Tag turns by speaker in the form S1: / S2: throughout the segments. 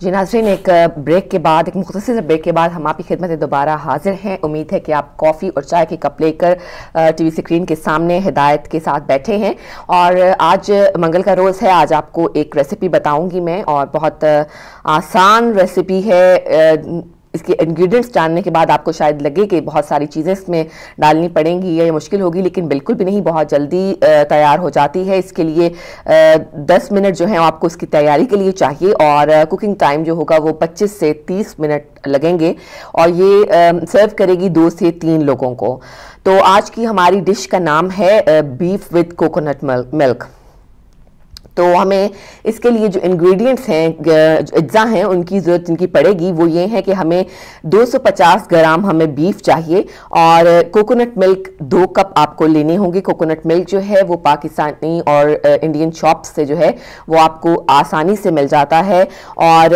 S1: جی ناظرین، ایک بریک کے بعد، ایک مختصر بریک کے بعد ہم آپ کی خدمت میں دوبارہ حاضر ہیں۔ امید ہے کہ آپ کافی اور چائے کے کپ لے کر ٹی وی اسکرین کے سامنے ہدایت کے ساتھ بیٹھے ہیں، اور آج منگل کا روز ہے۔ آج آپ کو ایک ریسیپی بتاؤں گی میں، اور بہت آسان ریسیپی ہے۔ اس کے انگریڈینٹس جاننے کے بعد آپ کو شاید لگے کہ بہت ساری چیزیں اس میں ڈالنی پڑیں گی یا یہ مشکل ہوگی، لیکن بالکل بھی نہیں، بہت جلدی تیار ہو جاتی ہے۔ اس کے لیے 10 منٹ جو ہیں آپ کو اس کی تیاری کے لیے چاہیے، اور کوکنگ ٹائم جو ہوگا وہ 25 سے 30 منٹ لگیں گے، اور یہ سرو کرے گی 2 سے 3 لوگوں کو۔ تو آج کی ہماری ڈش کا نام ہے بیف وتھ کوکونٹ ملک۔ تو ہمیں اس کے لیے جو انگریڈینٹس ہیں، اجزاء ہیں، ان کی ضرورت جن کی پڑے گی وہ یہ ہے کہ ہمیں 250 گرام ہمیں بیف چاہیے، اور کوکونٹ ملک 2 کپ آپ کو لینے ہوں گے۔ کوکونٹ ملک جو ہے وہ پاکستانی اور انڈین شاپس سے جو ہے وہ آپ کو آسانی سے مل جاتا ہے، اور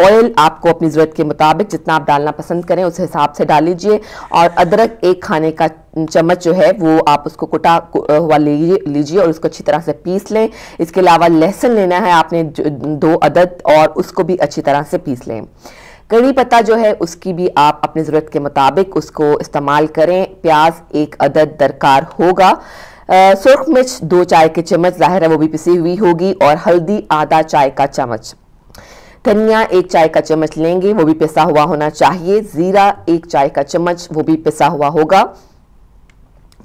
S1: آئل آپ کو اپنی ضرورت کے مطابق جتنا آپ ڈالنا پسند کریں اس حساب سے ڈال لیجئے، اور ادرک 1 کھانے کا چمچ جو ہے وہ آپ اس کو کٹا ہوا لیجئے اور اس کو اچھی طرح سے پیس لیں۔ اس کے علاوہ لہسن لینا ہے آپ نے 2 عدد، اور اس کو بھی اچھی طرح سے پیس لیں۔ کڑی پتہ جو ہے اس کی بھی آپ اپنی ضرورت کے مطابق اس کو استعمال کریں۔ پیاز 1 عدد درکار ہوگا۔ سرخ مرچ 2 چائے کے چمچ، ظاہر ہے وہ بھی پسی ہوئی ہوگی، اور ہلدی آدھا چائے کا چمچ۔ دھنیا 1 چائے کا چمچ لیں گے، وہ بھی پسا ہوا ہونا چاہیے۔ زیرہ 1 چائے کا چمچ، وہ بھی پسا ہوا ہوگا۔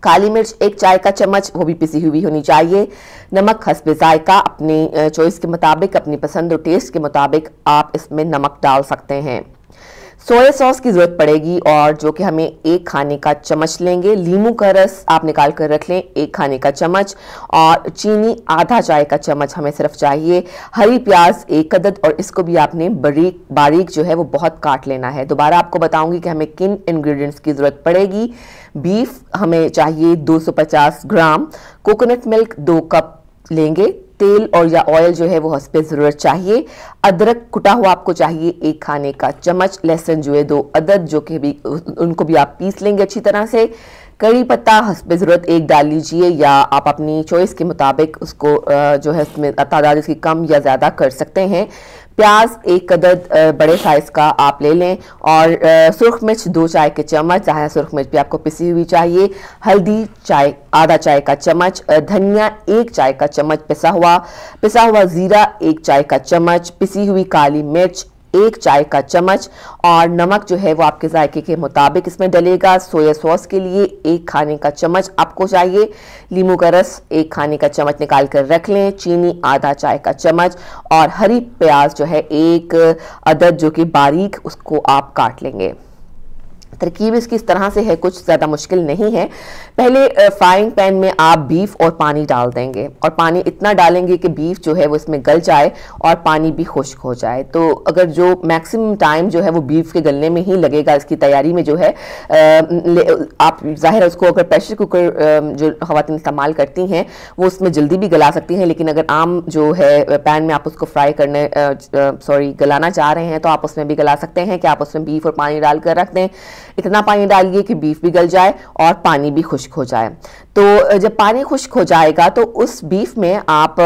S1: کالی مرچ 1 چائے کا چمچ، وہ بھی پسی ہوئی ہونی چاہیے۔ نمک حسب ذائقہ، اپنی چوائس کے مطابق، اپنی پسند اور ٹیسٹ کے مطابق آپ اس میں نمک ڈال سکتے ہیں۔ سویا سوس کی ضرورت پڑے گی، اور جو کہ ہمیں 1 کھانے کا چمچ لیں گے۔ لیموں کا رس آپ نکال کر رکھ لیں 1 کھانے کا چمچ، اور چینی آدھا چائے کا چمچ ہمیں صرف چاہیے۔ ہری پیاز 1 عدد، اور اس کو بھی آپ نے باریک جو ہے وہ بہت کاٹ لینا ہے۔ دوبارہ آپ کو بتاؤں گی کہ ہمیں کن انگریڈینٹس کی ضرورت پڑے گی۔ بیف ہمیں چاہیے 250 گرام، کوکونٹ ملک 2 کپ لیں گے، تیل اور یا آئل جو ہے وہ حسب ضرورت چاہیے۔ ادرک کٹا ہوا آپ کو چاہیے 1 کھانے کا چمچ، لہسن جو ہے 2 عدد، جو کہ بھی ان کو بھی آپ پیس لیں گے اچھی طرح سے۔ کڑی پتہ حسب ضرورت 1 ڈال لیجئے، یا آپ اپنی چوائس کے مطابق اس کو جو ہے اس میں تعداد اس کی کم یا زیادہ کر سکتے ہیں۔ پیاز 1 عدد بڑے سائز کا آپ لے لیں، اور سرخ مرچ 2 چائے کے چمچ، ظاہر سرخ مرچ بھی آپ کو پسی ہوئی چاہیے۔ ہلدی آدھا چائے کا چمچ، دھنیا 1 چائے کا چمچ پسا ہوا زیرہ 1 چائے کا چمچ، پسی ہوئی کالی مرچ 1 چائے کا چمچ، اور نمک جو ہے وہ آپ کے ذائقے کے مطابق اس میں ڈلے گا۔ سویا سوس کے لیے 1 کھانے کا چمچ آپ کو چاہیے۔ لیموں کا رس 1 کھانے کا چمچ نکال کر رکھ لیں۔ چینی آدھا چائے کا چمچ، اور ہری پیاز جو ہے 1 عدد، جو کہ باریک، اس کو آپ کاٹ لیں گے۔ ترکیب اس کی اس طرح سے ہے، کچھ زیادہ مشکل نہیں ہے۔ پہلے فرائنگ پین میں آپ بیف اور پانی ڈال دیں گے، اور پانی اتنا ڈالیں گے کہ بیف جو ہے وہ اس میں گل جائے اور پانی بھی خشک ہو جائے۔ تو اگر جو میکسیمم ٹائم جو ہے وہ بیف کے گلنے میں ہی لگے گا، اس کی تیاری میں جو ہے آپ ظاہر ہے اس کو اگر پریشر کوکر جو خواتین استعمال کرتی ہیں وہ اس میں جلدی بھی گلا سکتی ہیں، لیکن اگر عام جو ہے پین میں آپ اس کو گلانا چاہ رہے ہیں تو آپ اس میں بھی گلا سکتے ہیں کہ آپ اس میں بیف اور پانی ڈال کر رکھ دیں۔ اتنا پانی ڈالیے کہ بیف بھی گل جائے اور پانی بھی خشک ہو جائے۔ تو جب پانی خشک ہو جائے گا تو اس بیف میں آپ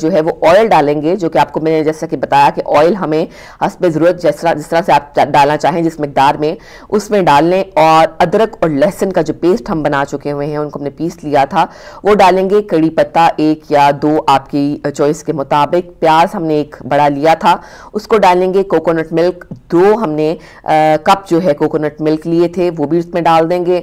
S1: جو ہے وہ آئل ڈالیں گے، جو کہ آپ کو میں نے جیسا کہ بتایا کہ آئل ہمیں حسب ضرورت جس طرح سے آپ ڈالنا چاہیں جس مقدار میں اس میں ڈال لیں، اور ادرک اور لہسن کا جو پیسٹ ہم بنا چکے ہوئے ہیں ان کو ہم نے پیس لیا تھا وہ ڈالیں گے۔ کڑی پتہ 1 یا 2 آپ کی چوائس کے مطابق۔ پیاز ہم نے 1 بڑا لیا تھا اس کو ڈالیں گے۔ کوکونٹ ملک 2 ہم نے کپ جو ہے کوکونٹ ملک لیے تھے وہ بھی اس میں ڈال دیں گے۔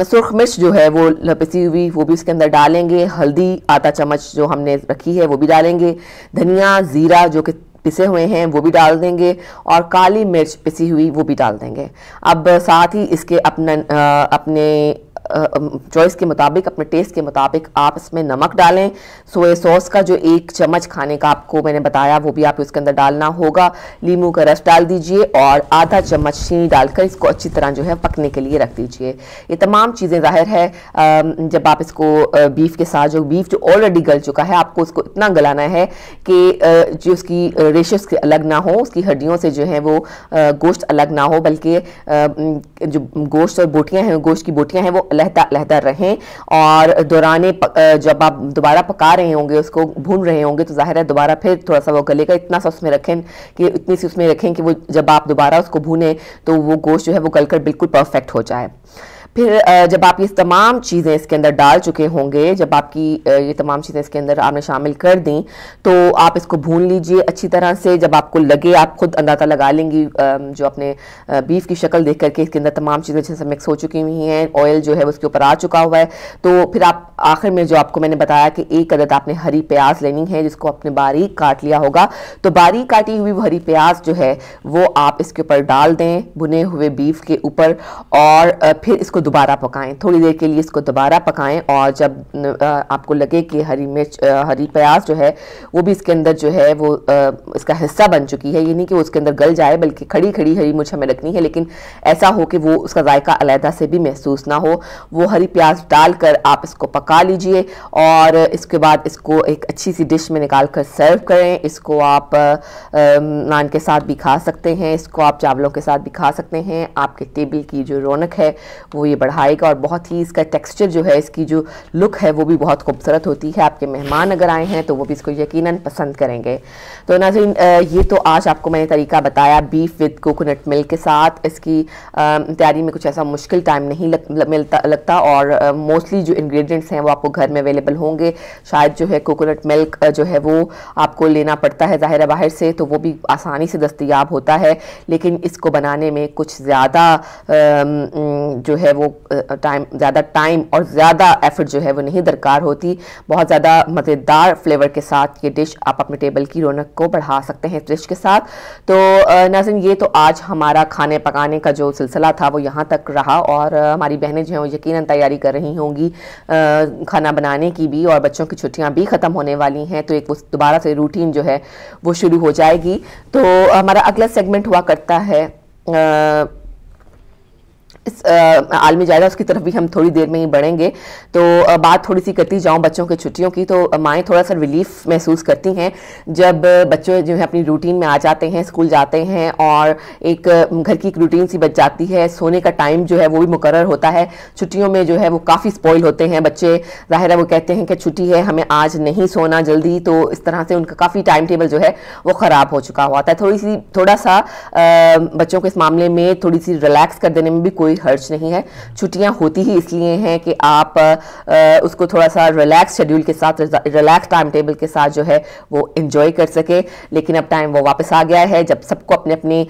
S1: سرخ مرچ جو ہے وہ پسی ہوئی وہ بھی اس کے اندر ڈالیں گے۔ ہلدی آدھا چمچ جو ہم نے رکھی ہے وہ بھی ڈالیں گے۔ دھنیا زیرہ جو کہ پسے ہوئے ہیں وہ بھی ڈال دیں گے، اور کالی مرچ پسی ہوئی وہ بھی ڈال دیں گے۔ اب ساتھ ہی اس کے اپنے چوائس کے مطابق، اپنے ٹیسٹ کے مطابق آپ اس میں نمک ڈالیں۔ سویا سوس کا جو 1 چمچ کھانے کا آپ کو میں نے بتایا وہ بھی آپ اس کے اندر ڈالنا ہوگا۔ لیموں کا رس ڈال دیجئے، اور آدھا چمچ چینی ڈال کر اس کو اچھی طرح جو ہے پکنے کے لیے رکھ دیجئے۔ یہ تمام چیزیں ظاہر ہے جب آپ اس کو بیف کے ساتھ، بیف جو آلریڈی گل چکا ہے، آپ کو اس کو اتنا گلانا ہے کہ جو اس کی ریشز الگ نہ ہو، اس کی ہڈیوں سے جو ہے وہ گوشت الگ نہ ہو، بلکہ جو گوشت اور بوٹیاں ہیں، گوشت کی بوٹیاں ہیں وہ علیحدہ علیحدہ رہیں، اور دوران جب آپ دوبارہ پکا رہے ہوں گے، اس کو بھون رہے ہوں گے، تو ظاہر ہے دوبارہ پھر تھوڑا سا وہ گلے گا، اتنا سا اس میں رکھیں کہ اتنی سی اس میں رکھیں کہ وہ جب آپ دوبارہ اس کو بھونیں تو وہ گوشت جو ہے وہ گل کر بالکل پرفیکٹ ہو جائے۔ پھر جب آپ یہ تمام چیزیں اس کے اندر ڈال چکے ہوں گے، جب آپ کی یہ تمام چیزیں اس کے اندر آپ نے شامل کر دیں، تو آپ اس کو بھون لیجئے اچھی طرح سے۔ جب آپ کو لگے، آپ خود اندازہ لگا لیں گی جو اپنے بیف کی شکل دیکھ کر کے اس کے اندر تمام چیزیں اچھے سے مکس ہو چکی ہوئی ہیں، آئل جو ہے اس کے اوپر آ چکا ہوا ہے، تو پھر آپ آخر میں جو آپ کو میں نے بتایا کہ ایک عدد آپ نے ہری پیاز لینی ہے جس کو آپ نے باریک کاٹ لیا ہوگا، تو باریک کاٹی ہوئی وہ ہری پیاز جو ہے وہ آپ اس کے اوپر ڈال دیں بھنے ہوئے بیف کے اوپر، اور پھر اس کو دوبارہ پکائیں، تھوڑی دیر کے لیے اس کو دوبارہ پکائیں، اور جب آپ کو لگے کہ ہری پیاز جو ہے وہ بھی اس کے اندر جو ہے وہ اس کا حصہ بن چکی ہے، یہ نہیں کہ وہ اس کے اندر گل جائے بلکہ کھڑی کھڑی ہری مرچ ہمیں رکھنی ہے، لیکن ایسا ہو کہ وہ اس کا ذائقہ علیحدہ سے بھی محسوس نہ ہو، وہ ہری پیاز ڈال کر آپ اس کو پکا لیجئے، اور اس کے بعد اس کو ایک اچھی سی ڈش میں نکال کر سرو کریں۔ اس کو آپ نان کے ساتھ بھی کھا سکتے ہیں، اس کو آپ چاولوں کے ساتھ بھی کھا سکتے ہیں، آپ کے ٹیبل کی جو رونق ہے وہ یہ بڑھائے گا، اور بہت ہی اس کا ٹیکسچر جو ہے، اس کی جو لک ہے وہ بھی بہت خوبصورت ہوتی ہے۔ آپ کے مہمان اگر آئے ہیں تو وہ بھی اس کو یقیناً پسند کریں گے۔ تو ناظرین یہ تو آج آپ کو میں نے طریقہ بتایا بیف وتھ کوکونٹ ملک کے ساتھ، اس کی تیاری میں کچھ ایسا مشکل ٹائم نہیں لگتا، اور موسٹلی جو انگریڈینٹس ہیں وہ آپ کو گھر میں اویلیبل ہوں گے۔ شاید جو ہے کوکونٹ ملک جو ہے وہ آپ کو لینا پڑتا ہے ظاہر ہے باہر سے، تو وہ بھی آسانی سے دستیاب ہوتا ہے، لیکن اس کو بنانے میں کچھ زیادہ جو ہے وہ زیادہ ٹائم اور زیادہ ایفرٹ جو ہے وہ نہیں درکار ہوتی۔ بہت زیادہ مزیدار فلیور کے ساتھ یہ ڈش آپ اپنے ٹیبل کی رونق کو بڑھا سکتے ہیں اس ڈش کے ساتھ۔ تو ناظرین یہ تو آج ہمارا کھانے پکانے کا جو سلسلہ تھا وہ یہاں تک رہا، اور ہماری بہنیں جو ہیں وہ یقیناً تیاری کر رہی ہوں گی کھانا بنانے کی بھی، اور بچوں کی چھٹیاں بھی ختم ہونے والی ہیں، تو ایک دوبارہ سے روٹین جو ہے وہ شروع ہو جائے گی۔ تو ہمارا اگلا سیگمنٹ ہوا کرتا ہے اس عالمی جائزہ، اس کی طرف بھی ہم تھوڑی دیر میں ہی بڑھیں گے۔ تو بات تھوڑی سی کرتی جاؤں بچوں کے چھٹیوں کی، تو مائیں تھوڑا سا ریلیف محسوس کرتی ہیں جب بچے جو ہے اپنی روٹین میں آ جاتے ہیں، اسکول جاتے ہیں، اور ایک گھر کی ایک روٹین سی بچ جاتی ہے، سونے کا ٹائم جو ہے وہ بھی مقرر ہوتا ہے۔ چھٹیوں میں جو ہے وہ کافی سپوائل ہوتے ہیں بچے، ظاہر ہے وہ کہتے ہیں کہ چھٹی ہے ہمیں آج نہیں سونا جلدی، تو اس طرح سے ان کا کافی ٹائم ٹیبل جو ہے وہ خراب ہو چکا ہوتا ہے۔ تھوڑا سا بچوں کو اس معاملے میں تھوڑی سی ریلیکس کر دینے میں بھی کوئی حرج نہیں ہے۔ چھٹیاں ہوتی ہی اس لیے ہیں کہ آپ اس کو تھوڑا سا ریلیکس شیڈیول کے ساتھ، ریلیکس ٹائم ٹیبل کے ساتھ جو ہے وہ انجوائے کر سکے، لیکن اب ٹائم وہ واپس آ گیا ہے جب سب کو اپنے اپنی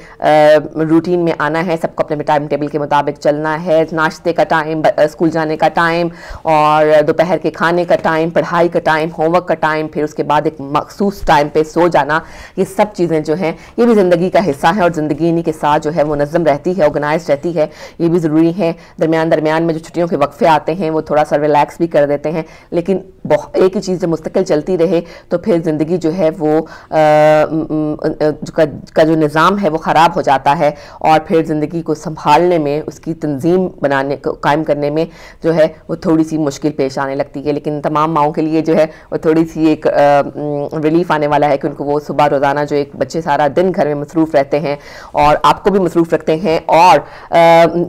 S1: روٹین میں آنا ہے، سب کو اپنے ٹائم ٹیبل کے مطابق چلنا ہے۔ ناشتے کا ٹائم، اسکول جانے کا ٹائم، اور دوپہر کے کھانے کا ٹائم، پڑھائی کا ٹائم، ہوم ورک کا ٹائم، پھر اس کے بعد ایک مخصوص ٹائم پہ سو جانا، یہ سب چیزیں جو ہیں یہ بھی زندگی کا حصہ ہیں، اور زندگی انہی کے ساتھ جو ہے وہ منظم رہتی ہے، آرگنائز رہتی ہے، یہ بھی ضروری ہے۔ درمیان میں جو چھٹیوں کے وقفے آتے ہیں وہ تھوڑا سا ریلیکس بھی کر دیتے ہیں، لیکن ایک ہی چیز جب مستقل چلتی رہے تو پھر زندگی جو ہے وہ کا جو نظام ہے وہ خراب ہو جاتا ہے، اور پھر زندگی کو سنبھالنے میں، اس کی تنظیم بنانے کو قائم کرنے میں جو ہے وہ تھوڑی سی مشکل پیش آنے لگتی ہے۔ لیکن تمام ماؤں کے لیے جو ہے وہ تھوڑی سی ایک ریلیف آنے والا ہے کہ ان کو وہ صبح روزانہ جو ایک بچے سارا دن گھر میں مصروف رہتے ہیں اور آپ کو بھی مصروف رکھتے ہیں، اور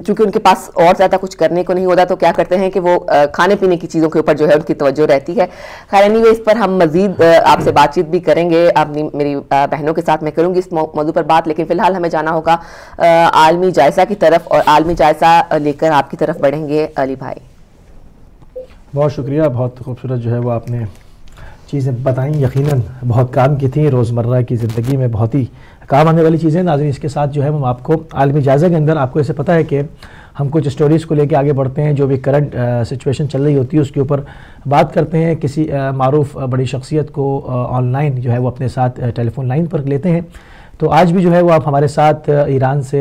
S1: چونکہ ان کے پاس اور زیادہ کچھ کرنے کو نہیں ہوتا تو کیا کرتے ہیں کہ وہ کھانے پینے کی چیزوں کے اوپر جو ہے ان کی توجہ رہتی ہے۔ خیر اینی اس پر ہم مزید آپ سے بات چیت بھی کریں گے، میری بہنوں کے ساتھ میں کروں گی اس موضوع پر بات، لیکن فی الحال ہمیں جانا ہوگا عالمی جائزہ کی طرف، اور عالمی جائزہ لے کر آپ کی طرف بڑھیں گے علی بھائی۔
S2: بہت شکریہ، بہت خوبصورت جو ہے وہ آپ نے چیزیں بتائیں، یقیناً بہت کام کی تھیں، روزمرہ کی زندگی میں بہت ہی کام آنے والی چیزیں۔ ناظرین اس کے ساتھ جو ہے ہم آپ کو عالمی جائزہ کے اندر، آپ کو اسے پتہ ہے کہ ہم کچھ سٹوریز کو لے کے آگے بڑھتے ہیں، جو بھی کرنٹ سچویشن چل رہی ہوتی ہے اس کے اوپر بات کرتے ہیں، کسی معروف بڑی شخصیت کو آن لائن جو ہے وہ اپنے ساتھ ٹیلی فون لائن پر لیتے ہیں۔ تو آج بھی جو ہے وہ آپ ہمارے ساتھ ایران سے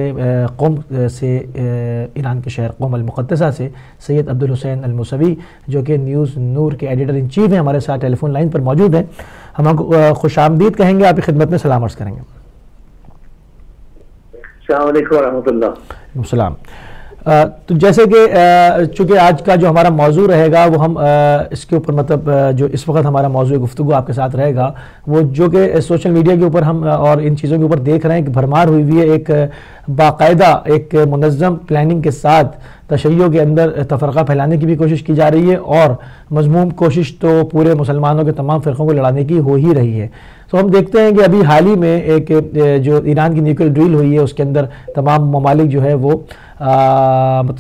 S2: ایران کے شہر قم المقدسہ سے سید عبدالحسین الموسوی، جو کہ نیوز نور کے ایڈیٹر ان چیف ہیں، ہمارے ساتھ ٹیلی فون لائن پر موجود ہیں۔ ہم آپ کو خوش آمدید کہیں گے، آپ کی خدمت میں سلام عرض کریں گے۔
S3: السلام علیکم ورحمۃ اللہ۔
S2: السلام۔ تو جیسے کہ چونکہ آج کا جو ہمارا موضوع رہے گا وہ ہم اس کے اوپر مطلب جو اس وقت ہمارا موضوع گفتگو آپ کے ساتھ رہے گا وہ جو کہ سوشل میڈیا کے اوپر ہم اور ان چیزوں کے اوپر دیکھ رہے ہیں کہ بھرمار ہوئی ہوئی ہے ایک باقاعدہ ایک منظم پلاننگ کے ساتھ تشیع کے اندر تفرقہ پھیلانے کی بھی کوشش کی جا رہی ہے اور مضموم کوشش تو پورے مسلمانوں کے تمام فرقوں کو لڑانے کی ہو ہی رہی ہے. تو ہم دیکھتے ہیں کہ ابھی حال ہی میں ایک جو ایران کی نیوکلیئر ڈرل ہوئی ہے اس کے اندر تمام ممالک جو ہے وہ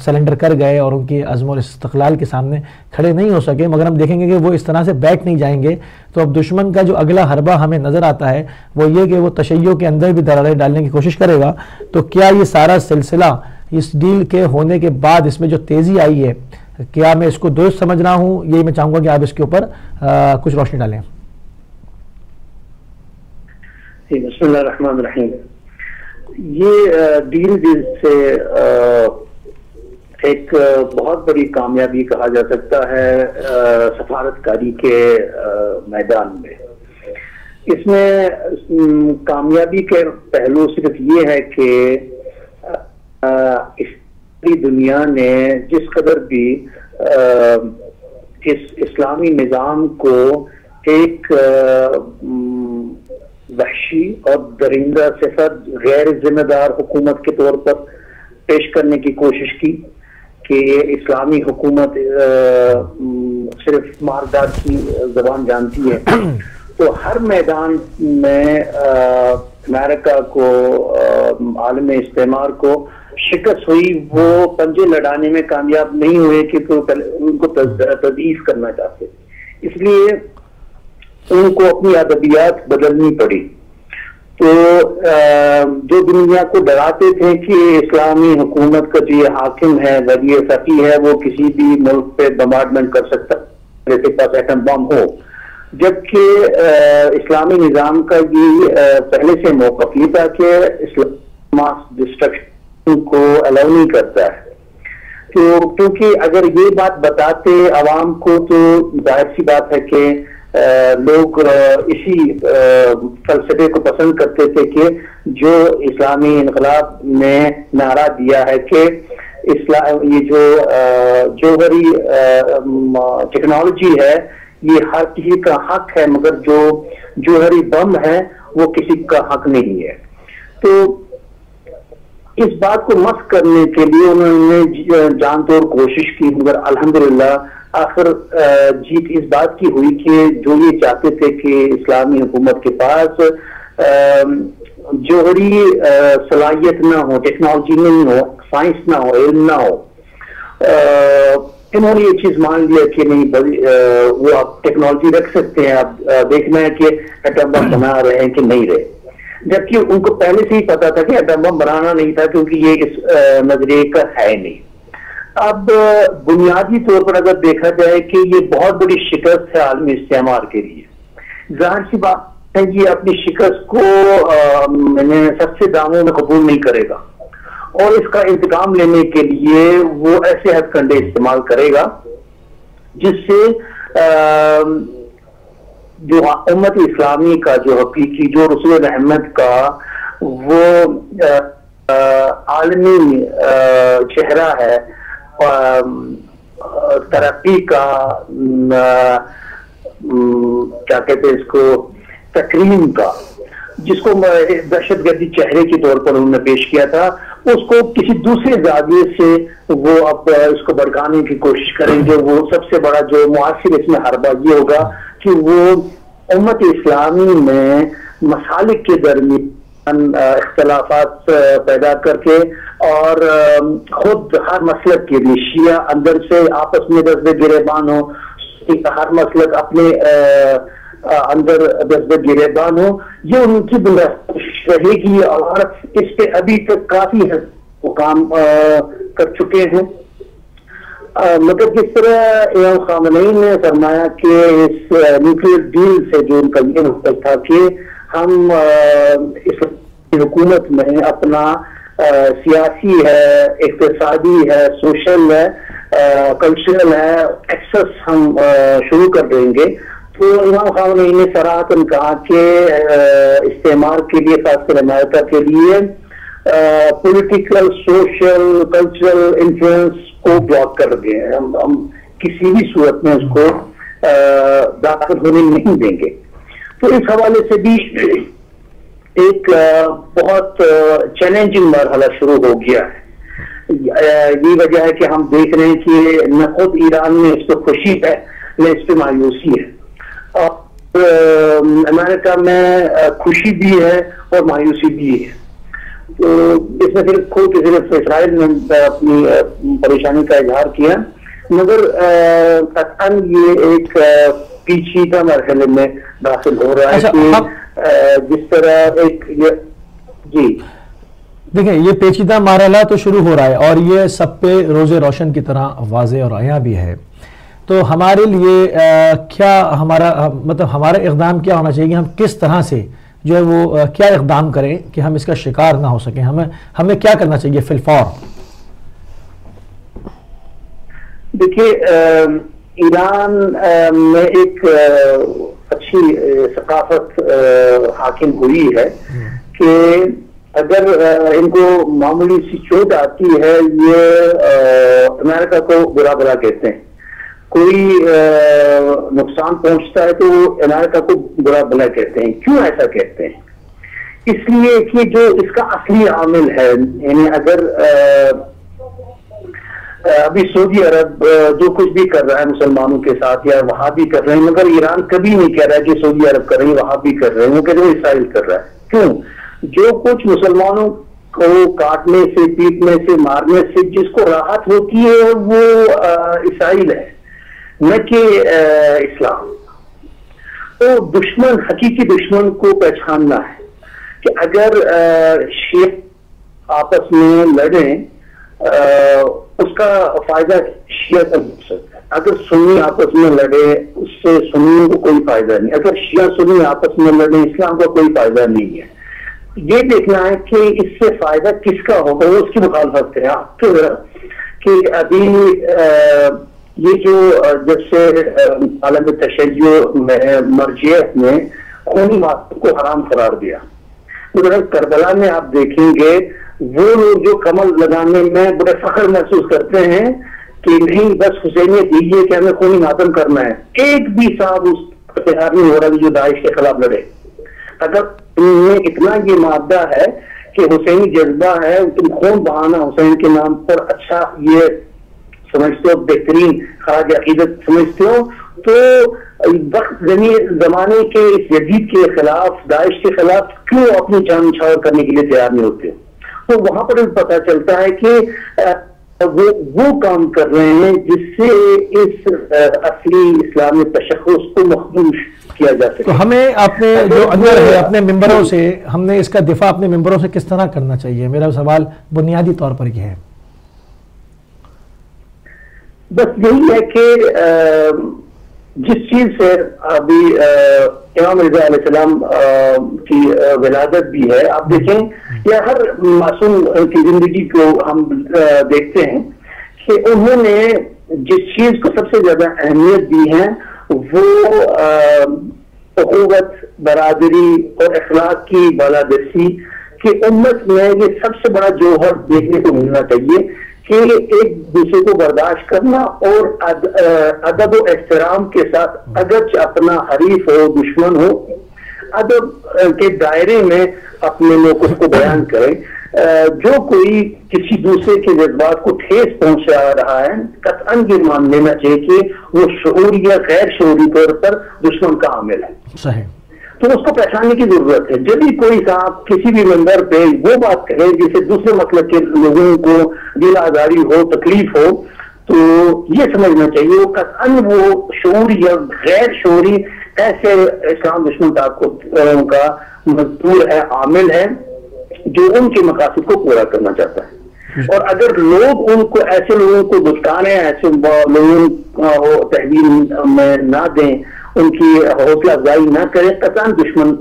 S2: سلنڈر کر گئے اور ان کی عزم اور استقلال کے سامنے کھڑے نہیں ہو سکے, مگر ہم دیکھیں گے کہ وہ اس طرح سے بیٹھ نہیں جائیں گے. تو اب دشمن کا جو اگلا حربہ ہمیں نظر آتا ہے وہ یہ کہ وہ تشیع کے اندر بھی دراڑیں ڈالنے کی کوشش کرے گا. تو کیا یہ سارا سلسلہ اس ڈیل کے ہونے کے بعد اس میں جو تیزی آئی ہے کیا میں اس کو درست سمجھ رہا ہوں؟ یہی میں چاہوں گا کہ آپ اس کے اوپر کچھ روشنی ڈالیں.
S3: بسم اللہ الرحمن الرحیم. یہ ڈیل سے ایک بہت بڑی کامیابی کہا جا سکتا ہے سفارتکاری کے میدان میں. اس میں کامیابی کے پہلو صرف یہ ہے کہ اس دنیا نے جس قدر بھی اس اسلامی نظام کو ایک وحشی اور درندہ صفت غیر ذمہ دار حکومت کے طور پر پیش کرنے کی کوشش کی کہ یہ اسلامی حکومت صرف ماردات کی زبان جانتی ہے, تو ہر میدان میں امریکہ کو عالم استعمار کو شکست ہوئی. وہ پنجے لڑانے میں کامیاب نہیں ہوئے کہ ان کو تضعیف کرنا چاہتے, اس لیے ان کو اپنی ادبیات بدلنی پڑی. تو جو دنیا کو ڈراتے تھے کہ اسلامی حکومت کا جو یہ حاکم ہے ولی فقیہ ہے وہ کسی بھی ملک پہ بمبارڈمنٹ کر سکتا ہے جس کے پاس ایٹم بم ہو, جبکہ اسلامی نظام کا یہ پہلے سے موقف یہ تھا کہ ماس ڈسٹرکشن کو الاؤ نہیں کرتا ہے. تو کیونکہ اگر یہ بات بتاتے عوام کو تو ظاہر سی بات ہے کہ لوگ اسی فلسفے کو پسند کرتے تھے کہ جو اسلامی انقلاب نے نعرہ دیا ہے کہ یہ جو جوہری ٹیکنالوجی ہے یہ ہر کسی کا حق ہے مگر جو جوہری بم ہے وہ کسی کا حق نہیں ہے. تو اس بات کو مسخ کرنے کے لیے انہوں نے جان توڑ کوشش کی, مگر الحمدللہ آخر جیت اس بات کی ہوئی کہ جو یہ چاہتے تھے کہ اسلامی حکومت کے پاس جوہری صلاحیت نہ ہو, ٹیکنالوجی نہیں ہو, سائنس نہ ہو, علم نہ ہو, انہوں نے یہ چیز مان لیا کہ نہیں وہ آپ ٹیکنالوجی رکھ سکتے ہیں, آپ دیکھنا ہے کہ ایٹم بم بنا رہے ہیں کہ نہیں رہے, جبکہ ان کو پہلے سے ہی پتا تھا کہ ایٹم بم بنانا نہیں تھا کیونکہ یہ اس نظریے کا ہے نہیں. اب بنیادی طور پر اگر دیکھا جائے کہ یہ بہت بڑی شکست ہے عالمی استعمار کے لیے. ظاہر سی بات ہے یہ اپنی شکست کو سب سے داموں میں قبول نہیں کرے گا اور اس کا انتقام لینے کے لیے وہ ایسے ہتھ کنڈے استعمال کرے گا جس سے جو امت اسلامی کا جو حقیقی جو رسول رحمت کا وہ عالمی چہرہ ہے, ترقی کا کیا کہتے ہیں اس کو تکریم کا, جس کو دہشت گردی چہرے کے طور پر انہوں نے پیش کیا تھا, اس کو کسی دوسرے زاویے سے وہ اب اس کو بھڑکانے کی کوشش کریں گے. وہ سب سے بڑا جو معاصر اس میں حربہ یہ ہوگا کہ وہ امت اسلامی میں مسالک کے درمیان اختلافات پیدا کر کے اور خود ہر مسلک کے لیے شیعہ اندر سے آپس میں دست گریبان ہو, ہر مسلک اپنے اندر دست گریبان ہو, یہ ان کی کوشش رہے گی اور اس پہ ابھی تک کافی وہ کام کر چکے ہیں. مگر جس طرح امام خامنئی نے فرمایا کہ اس نیوکلیئر ڈیل سے جو ان کا یہ مقصد تھا کہ ہم اس حکومت میں اپنا سیاسی ہے, اقتصادی ہے, سوشل ہے, کلچرل ہے ایکسس ہم شروع کر دیں گے. تو امام خامنئی نے صراحتاً کہا کہ استعمار کے لیے خاص کر امریکہ کے لیے پولیٹیکل سوشل کلچرل انفلوئنس کو بلاک کر گئے ہیں. ہم کسی بھی صورت میں اس کو داخل ہونے نہیں دیں گے. تو اس حوالے سے بھی ایک بہت چیلنجنگ مرحلہ شروع ہو گیا ہے. یہ وجہ ہے کہ ہم دیکھ رہے ہیں کہ نہ خود ایران میں اس پہ خوشی ہے نہ اس پہ مایوسی ہے, اور امریکہ میں خوشی بھی ہے اور مایوسی بھی ہے. تو اس میں صرف اسرائیل نے اپنی پریشانی کا اظہار کیا, مگر قطعاً یہ ایک پیچیدہ مرحلے میں داخل ہو رہا ہے کہ جس طرح ایک جی
S2: دیکھیں یہ پیچیدہ مرحلہ تو شروع ہو رہا ہے اور یہ سب پہ روز روشن کی طرح واضح اور عیاں بھی ہے. تو ہمارے لیے کیا ہمارا اقدام کیا ہونا چاہیے, ہم کس طرح سے جو ہے وہ کیا اقدام کریں کہ ہم اس کا شکار نہ ہو سکیں, ہمیں کیا کرنا چاہیے فی الفور؟
S3: دیکھیے ایران میں ایک اچھی ثقافت حاکم ہوئی ہے کہ اگر ان کو معمولی سی چوٹ آتی ہے یہ امریکہ کو برا بلا کہتے ہیں, کوئی نقصان پہنچتا ہے تو وہ امریکہ کو برا بلا کہتے ہیں. کیوں ایسا کہتے ہیں؟ اس لیے کہ جو اس کا اصلی عامل ہے, یعنی اگر ابھی سعودی عرب جو کچھ بھی کر رہا ہے مسلمانوں کے ساتھ یا وہاں بھی کر رہے ہیں, مگر ایران کبھی نہیں کہہ رہا ہے کہ سعودی عرب کر رہی ہے وہاں بھی کر رہے ہیں, وہ کہتے ہیں اسرائیل کر رہا ہے. کیوں؟ جو کچھ مسلمانوں کو کاٹنے سے پیٹنے سے مارنے سے جس کو راحت ہوتی ہے وہ اسرائیل ہے, نہ کہ اسلام. تو دشمن, حقیقی دشمن کو پہچاننا ہے کہ اگر شیعہ آپس میں لڑیں اس کا فائدہ شیعہ تک ہو سکتا ہے, اگر سنی آپس میں لڑے اس سے سنیوں کو کوئی فائدہ نہیں, اگر شیعہ سنی آپس میں لڑے اسلام کا کوئی فائدہ نہیں ہے. یہ دیکھنا ہے کہ اس سے فائدہ کس کا ہوگا, وہ اس کی مخالفت کریں. آپ کہ ابھی یہ جو جب سے عالم تشیع میں مرجعیت نے خونی ماتم کو حرام قرار دیا, کربلا میں آپ دیکھیں گے وہ لوگ جو کمل لگانے میں بڑے فخر محسوس کرتے ہیں کہ نہیں بس حسینیت یہی ہے کہ ہمیں خونی ماتم کرنا ہے, ایک بھی صاحب اس تیار نہیں ہو رہا جو داعش کے خلاف لڑے. اگر ان میں اتنا یہ مادہ ہے کہ حسینی جذبہ ہے, تم خون بہانا حسین کے نام پر اچھا یہ سمجھتے ہو, بہترین خراج عقیدت سمجھتے ہو, تو وقت زمانے کے اس جدید کے خلاف داعش کے خلاف کیوں اپنی جان نچھاور کرنے کے لیے تیار نہیں ہوتے؟ تو وہاں پر پتہ چلتا ہے کہ وہ کام کر رہے ہیں جس سے اس اصلی اسلامی تشخص کو مخدوش کیا جا سکے.
S2: تو ہمیں اپنے جو اندر ہے اپنے ممبروں سے ہم نے اس کا دفاع اپنے ممبروں سے کس طرح کرنا چاہیے؟ میرا سوال بنیادی طور پر یہ ہے.
S3: بس یہی ہے کہ جس چیز سے ابھی امام رضا علیہ السلام کی ولادت بھی ہے, آپ دیکھیں یا ہر معصوم کی زندگی کو ہم دیکھتے ہیں کہ انہوں نے جس چیز کو سب سے زیادہ اہمیت دی ہے وہ اخوت, برادری اور اخلاق کی بالادستی کہ امت میں یہ سب سے بڑا جوہر دیکھنے کو ملنا چاہیے کہ ایک دوسرے کو برداشت کرنا اور ادب و احترام کے ساتھ اگرچہ اپنا حریف ہو دشمن ہو ادب کے دائرے میں اپنے موقف کو بیان کرے. جو کوئی کسی دوسرے کے جذبات کو ٹھیس پہنچا رہا ہے قطعاً یہ مان لینا چاہیے کہ وہ شعوری یا غیر شعوری طور پر دشمن کا عامل ہے.
S2: صحیح.
S3: تو اس کو پہچاننے کی ضرورت ہے. جب بھی کوئی صاحب کسی بھی منبر پہ وہ بات کرے جسے دوسرے مطلب کے لوگوں کو دل آزاری ہو, تکلیف ہو, تو یہ سمجھنا چاہیے وہ قطعاً وہ شعوری یا غیر شعوری ایسے اسلام دشمن طاقتوں کا مزدور ہے, عامل ہے جو ان کے مقاصد کو پورا کرنا چاہتا ہے. اور اگر لوگ ان کو ایسے لوگوں کو دھتکاریں, ایسے لوگوں کو تحویل میں نہ دیں, ان کی حوصلہ افزائی نہ کریں, قطعاً دشمن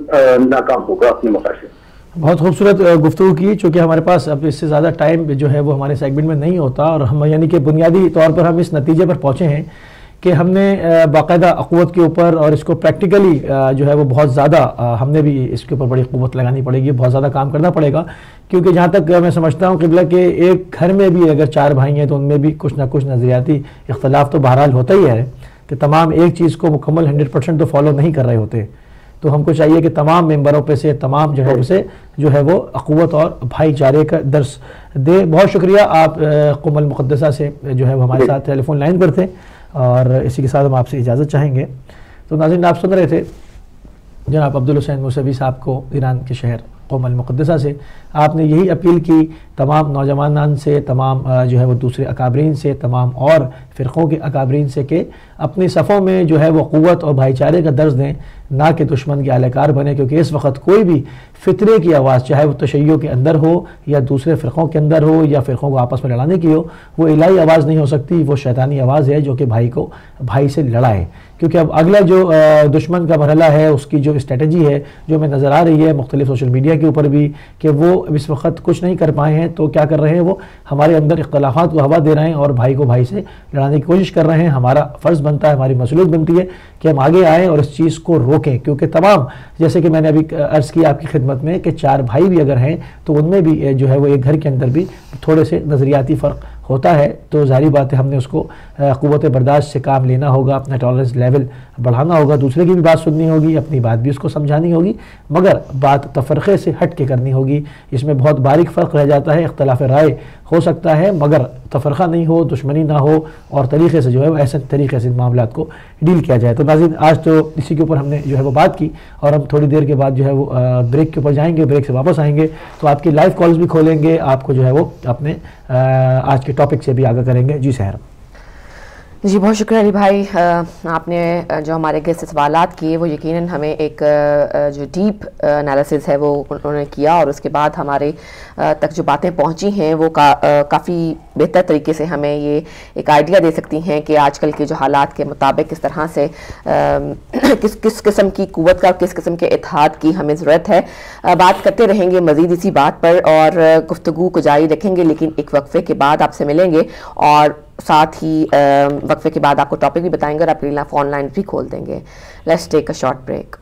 S3: ناکام ہوگا اپنے مقاصد.
S2: بہت خوبصورت گفتگو کی, چونکہ ہمارے پاس اب اس سے زیادہ ٹائم جو ہے وہ ہمارے سیگمنٹ میں نہیں ہوتا, اور ہم یعنی کہ بنیادی طور پر ہم اس نتیجے پر پہنچے ہیں کہ ہم نے باقاعدہ قوت کے اوپر اور اس کو پریکٹیکلی جو ہے وہ بہت زیادہ ہم نے بھی اس کے اوپر بڑی قوت لگانی پڑے گی، بہت زیادہ کام کرنا پڑے گا، کیونکہ جہاں تک میں سمجھتا ہوں قبلہ کہ ایک گھر میں بھی اگر 4 بھائی ہیں تو ان میں بھی کچھ نہ کچھ نظریاتی اختلاف تو بہرحال ہوتا ہی ہے کہ تمام ایک چیز کو مکمل 100% تو فالو نہیں کر رہے ہوتے. تو ہم کو چاہیے کہ تمام ممبروں پہ سے، تمام جگہوں سے جو ہے وہ اخوت اور بھائی چارے کا درس دے. بہت شکریہ. آپ قم المقدسہ سے جو ہے وہ ہمارے ساتھ ٹیلی فون لائن پر تھے، اور اسی کے ساتھ ہم آپ سے اجازت چاہیں گے. تو ناظرین، آپ سن رہے تھے جناب عبدالحسین موسوی صاحب کو ایران کے شہر قم المقدسہ سے. آپ نے یہی اپیل کی تمام نوجوانان سے، تمام جو ہے وہ دوسرے اکابرین سے، تمام اور فرقوں کے اکابرین سے کہ اپنی صفوں میں جو ہے وہ قوت اور بھائی چارے کا درس دیں، نہ کہ دشمن کے اہلکار بنے. کیونکہ اس وقت کوئی بھی فطرے کی آواز، چاہے وہ تشیع کے اندر ہو یا دوسرے فرقوں کے اندر ہو یا فرقوں کو آپس میں لڑانے کی ہو، وہ الہی آواز نہیں ہو سکتی. وہ شیطانی آواز ہے جو کہ بھائی کو بھائی سے لڑائے. کیونکہ اب اگلا جو دشمن کا مرحلہ ہے، اس کی جو اسٹریٹجی ہے جو ہمیں نظر آ رہی ہے مختلف سوشل میڈیا کے اوپر بھی، کہ وہ اس وقت کچھ نہیں کر پائے ہیں، تو کیا کر رہے ہیں، وہ ہمارے اندر اختلافات کو ہوا دے رہے ہیں اور بھائی کو بھائی سے لڑانے کی کوشش کر رہے ہیں. ہمارا فرض بنتا ہے، ہماری مسئولیت بنتی ہے کہ ہم آگے آئیں اور اس چیز کو روکیں. کیونکہ تمام، جیسے کہ میں نے ابھی عرض کی آپ کی خدمت میں، کہ 4 بھائی بھی اگر ہیں تو ان میں بھی جو ہے وہ ایک گھر کے اندر بھی تھوڑے سے نظریاتی فرق ہوتا ہے. تو ظاہری بات ہے ہم نے اس کو قوت برداشت سے کام لینا ہوگا، اپنا ٹالرنس لیول بڑھانا ہوگا، دوسرے کی بھی بات سننی ہوگی، اپنی بات بھی اس کو سمجھانی ہوگی، مگر بات تفرقے سے ہٹ کے کرنی ہوگی. اس میں بہت باریک فرق رہ جاتا ہے، اختلاف رائے ہو سکتا ہے، مگر تفرقہ نہیں ہو، دشمنی نہ ہو، اور طریقے سے جو ہے وہ ایسے طریقے سے معاملات کو ڈیل کیا جائے. تو ناظرین، آج تو اسی کے اوپر ہم نے جو ہے وہ بات کی، اور ہم تھوڑی دیر کے بعد جو ہے وہ بریک کے اوپر جائیں گے، بریک سے واپس آئیں گے تو آپ کی لائیو کالز بھی کھولیں گے، آپ کو جو ہے وہ اپنے آج کے ٹاپک سے بھی آگاہ کریں گے. جی سحر.
S1: جی بہت شکریہ علی بھائی. آپ نے جو ہمارے گیسٹ سے سوالات کیے وہ یقیناً ہمیں ایک جو ڈیپ انالیسس ہے وہ انہوں نے کیا، اور اس کے بعد ہمارے تک جو باتیں پہنچی ہیں وہ کافی بہتر طریقے سے ہمیں یہ ایک آئیڈیا دے سکتی ہیں کہ آج کل کے جو حالات کے مطابق کس طرح سے کس قسم کی قوت کا، کس قسم کے اتحاد کی ہمیں ضرورت ہے. بات کرتے رہیں گے مزید اسی بات پر اور گفتگو کو جاری رکھیں گے، لیکن ایک وقفے کے بعد آپ سے ملیں گے اور ساتھ ہی وقفے کے بعد آپ کو ٹاپک بھی بتائیں گے اور آپ کے لیے فون لائن بھی کھول دیں گے. Let's take a short break.